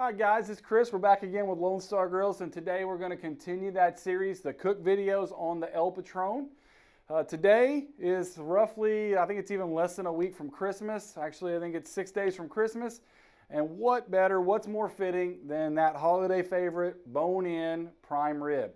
Hi guys, it's Chris. We're back again with Lone Star Grills, and today we're going to continue that series, the cook videos on the El Patron. Today is roughly, I think it's even less than a week from Christmas. Actually, I think it's 6 days from Christmas. And what better, what's more fitting than that holiday favorite, bone-in prime rib.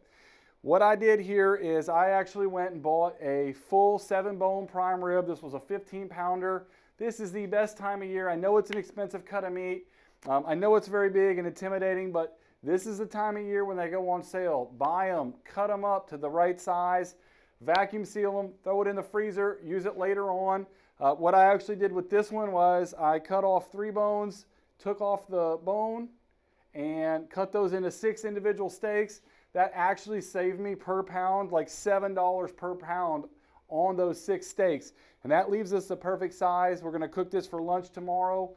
What I did here is I actually went and bought a full 7-bone prime rib. This was a 15-pounder. This is the best time of year. I know it's an expensive cut of meat. I know it's very big and intimidating, but this is the time of year when they go on sale. Buy them, cut them up to the right size, vacuum seal them, throw it in the freezer, use it later on. What I actually did with this one was I cut off 3 bones, took off the bone, and cut those into 6 individual steaks. That actually saved me per pound like $7 per pound on those 6 steaks. And that leaves us the perfect size. We're going to cook this for lunch tomorrow.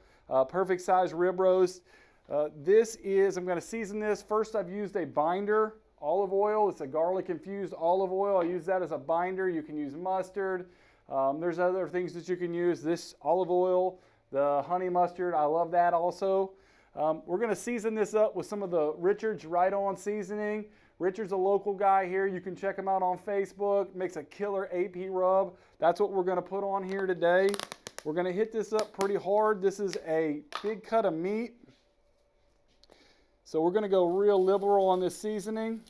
Perfect size rib roast. I'm going to season this. First, I've used a binder, olive oil. It's a garlic infused olive oil. I use that as a binder. You can use mustard. There's other things that you can use. This olive oil, the honey mustard, I love that also. We're going to season this up with some of the Richard's Right On seasoning. Richard's a local guy here. You can check him out on Facebook. Makes a killer AP rub. That's what we're going to put on here today. We're going to hit this up pretty hard. This is a big cut of meat. So we're going to go real liberal on this seasoning.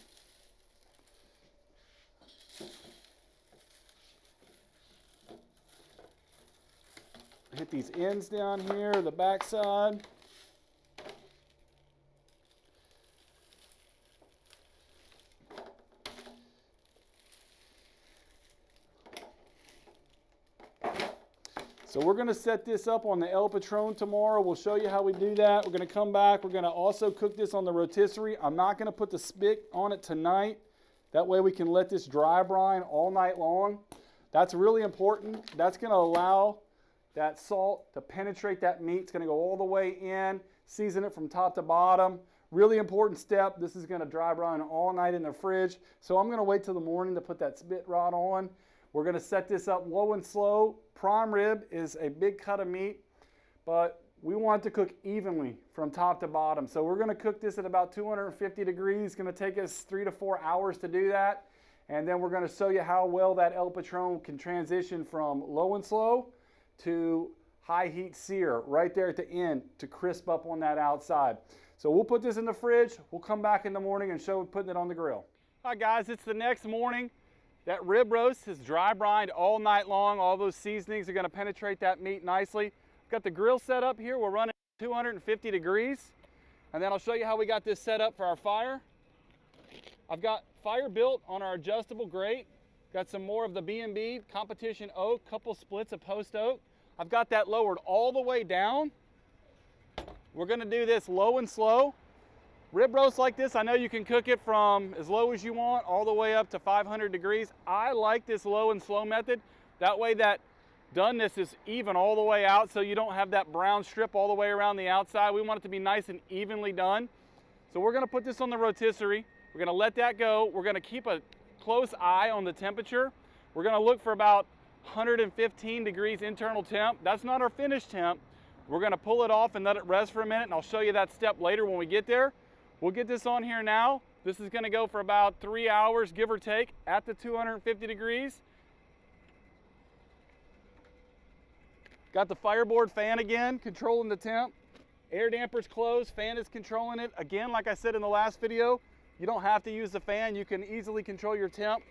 Hit these ends down here, the back side. So we're going to set this up on the El Patron tomorrow. We'll show you how we do that. We're going to come back. We're going to also cook this on the rotisserie. I'm not going to put the spit on it tonight. That way we can let this dry brine all night long. That's really important. That's going to allow that salt to penetrate that meat. It's going to go all the way in, season it from top to bottom. Really important step. This is going to dry brine all night in the fridge. So I'm going to wait till the morning to put that spit rod on. We're going to set this up low and slow. Prime rib is a big cut of meat, but we want it to cook evenly from top to bottom. So we're going to cook this at about 250 degrees. It's going to take us 3 to 4 hours to do that. And then we're going to show you how well that El Patron can transition from low and slow to high heat sear right there at the end to crisp up on that outside. So we'll put this in the fridge. We'll come back in the morning and show putting it on the grill. All right, guys, it's the next morning. That rib roast is dry brined all night long. All those seasonings are going to penetrate that meat nicely. Got the grill set up here. We're running 250 degrees. And then I'll show you how we got this set up for our fire. I've got fire built on our adjustable grate. Got some more of the B&B competition oak, couple splits of post oak. I've got that lowered all the way down. We're going to do this low and slow. Rib roast like this, I know you can cook it from as low as you want all the way up to 500 degrees. I like this low and slow method. That way that doneness is even all the way out, so you don't have that brown strip all the way around the outside. We want it to be nice and evenly done. So we're going to put this on the rotisserie. We're going to let that go. We're going to keep a close eye on the temperature. We're going to look for about 115 degrees internal temp. That's not our finished temp. We're going to pull it off and let it rest for a minute, and I'll show you that step later when we get there. We'll get this on here now. This is going to go for about 3 hours, give or take, at the 250 degrees. Got the fireboard fan again, controlling the temp. Air damper's closed, fan is controlling it. Again, like I said in the last video, you don't have to use the fan. You can easily control your temp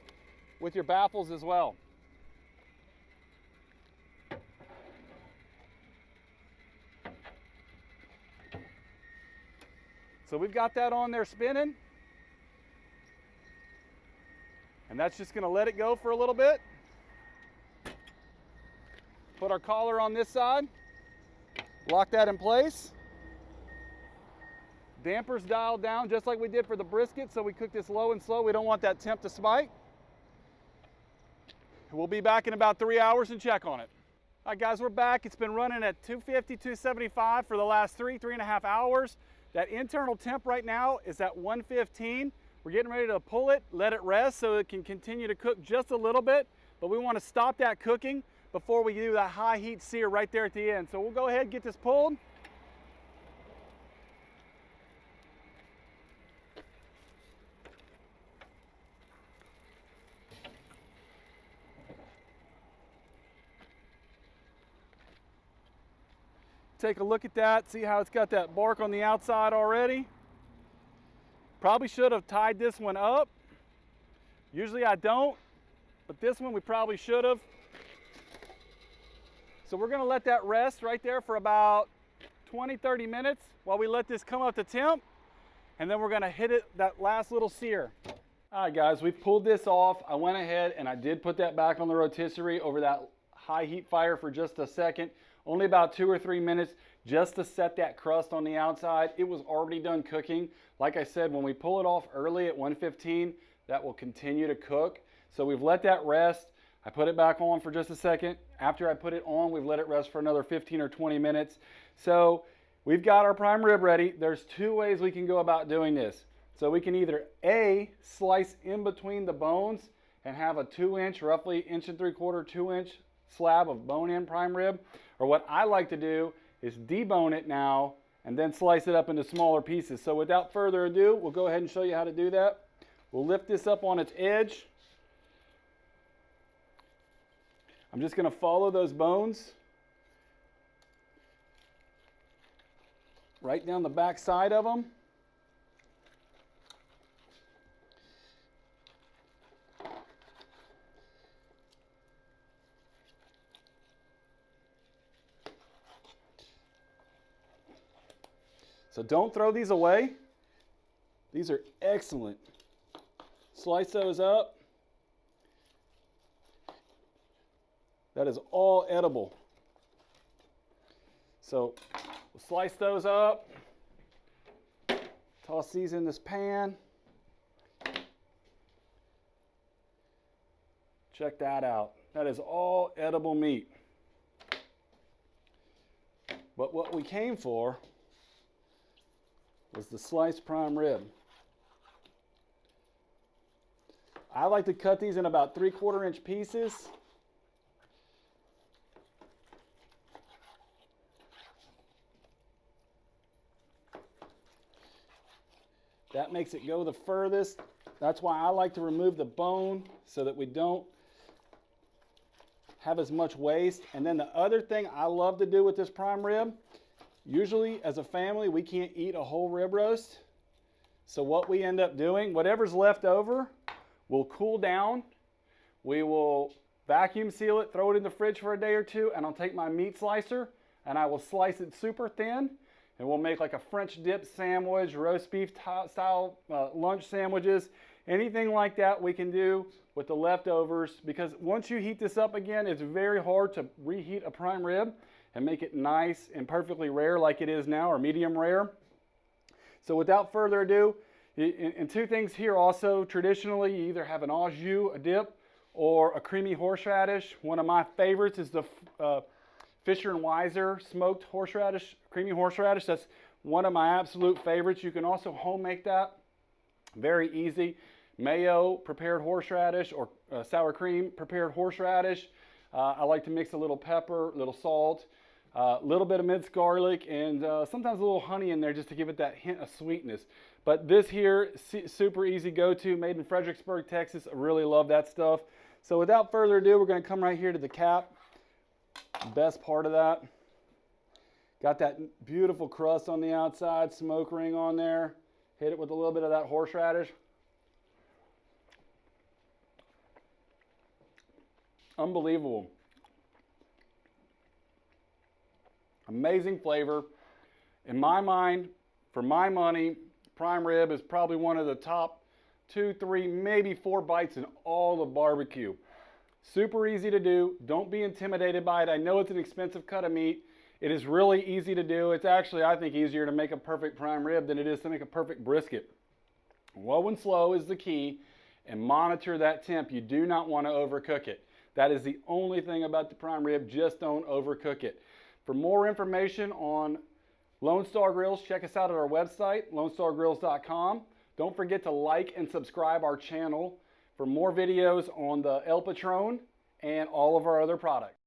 with your baffles as well. So we've got that on there spinning. And that's just going to let it go for a little bit. Put our collar on this side. Lock that in place. Damper's dialed down just like we did for the brisket, so we cook this low and slow. We don't want that temp to spike. We'll be back in about 3 hours and check on it. All right, guys, we're back. It's been running at 250, 275 for the last 3.5 hours. That internal temp right now is at 115. We're getting ready to pull it, let it rest so it can continue to cook just a little bit, but we want to stop that cooking before we do that high heat sear right there at the end. So we'll go ahead and get this pulled. Take a look at that, see how it's got that bark on the outside already. Probably should have tied this one up. Usually I don't, but this one we probably should have. So we're gonna let that rest right there for about 20-30 minutes while we let this come up to temp, and then we're gonna hit it that last little sear. All right guys, we've pulled this off. I went ahead and I did put that back on the rotisserie over that high heat fire for just a second, only about 2 or 3 minutes, just to set that crust on the outside. It was already done cooking. Like I said, when we pull it off early at 115, that will continue to cook. So we've let that rest. I put it back on for just a second. After I put it on, we've let it rest for another 15 or 20 minutes. So we've got our prime rib ready. There's 2 ways we can go about doing this. So we can either A, slice in between the bones and have a 2-inch, roughly 1 3/4, 2-inch slab of bone-in prime rib. Or what I like to do is debone it now and then slice it up into smaller pieces. So without further ado, we'll go ahead and show you how to do that. We'll lift this up on its edge. I'm just going to follow those bones right down the back side of them. So don't throw these away. These are excellent. Slice those up. That is all edible. So we'll slice those up. Toss these in this pan. Check that out. That is all edible meat. But what we came for was the sliced prime rib. I like to cut these in about 3/4 inch pieces. That makes it go the furthest. That's why I like to remove the bone so that we don't have as much waste. And then the other thing I love to do with this prime rib, usually as a family, we can't eat a whole rib roast. So what we end up doing, whatever's left over, will cool down. We will vacuum seal it, throw it in the fridge for a day or 2, and I'll take my meat slicer and I will slice it super thin, and we'll make like a French dip sandwich, roast beef style lunch sandwiches, anything like that we can do with the leftovers, because once you heat this up again, it's very hard to reheat a prime rib and make it nice and perfectly rare like it is now, or medium rare. So without further ado, and 2 things here also, traditionally you either have an au jus, a dip, or a creamy horseradish. One of my favorites is the Fischer and Wieser smoked horseradish, creamy horseradish. That's one of my absolute favorites. You can also home make that, very easy. Mayo prepared horseradish, or sour cream prepared horseradish. I like to mix a little pepper, a little salt, a little bit of minced garlic, and sometimes a little honey in there just to give it that hint of sweetness. But this here, super easy go-to, made in Fredericksburg, Texas. I really love that stuff. So without further ado, we're going to come right here to the cap. Best part of that. Got that beautiful crust on the outside, smoke ring on there. Hit it with a little bit of that horseradish. Unbelievable. Amazing flavor. In my mind, for my money, prime rib is probably one of the top 2, 3, maybe 4 bites in all of barbecue. Super easy to do. Don't be intimidated by it. I know it's an expensive cut of meat. It is really easy to do. It's actually, I think, easier to make a perfect prime rib than it is to make a perfect brisket. Low and slow is the key, and monitor that temp. You do not want to overcook it. That is the only thing about the prime rib. Just don't overcook it. For more information on Lone Star Grills, check us out at our website, lonestargrills.com. Don't forget to like and subscribe our channel for more videos on the El Patron and all of our other products.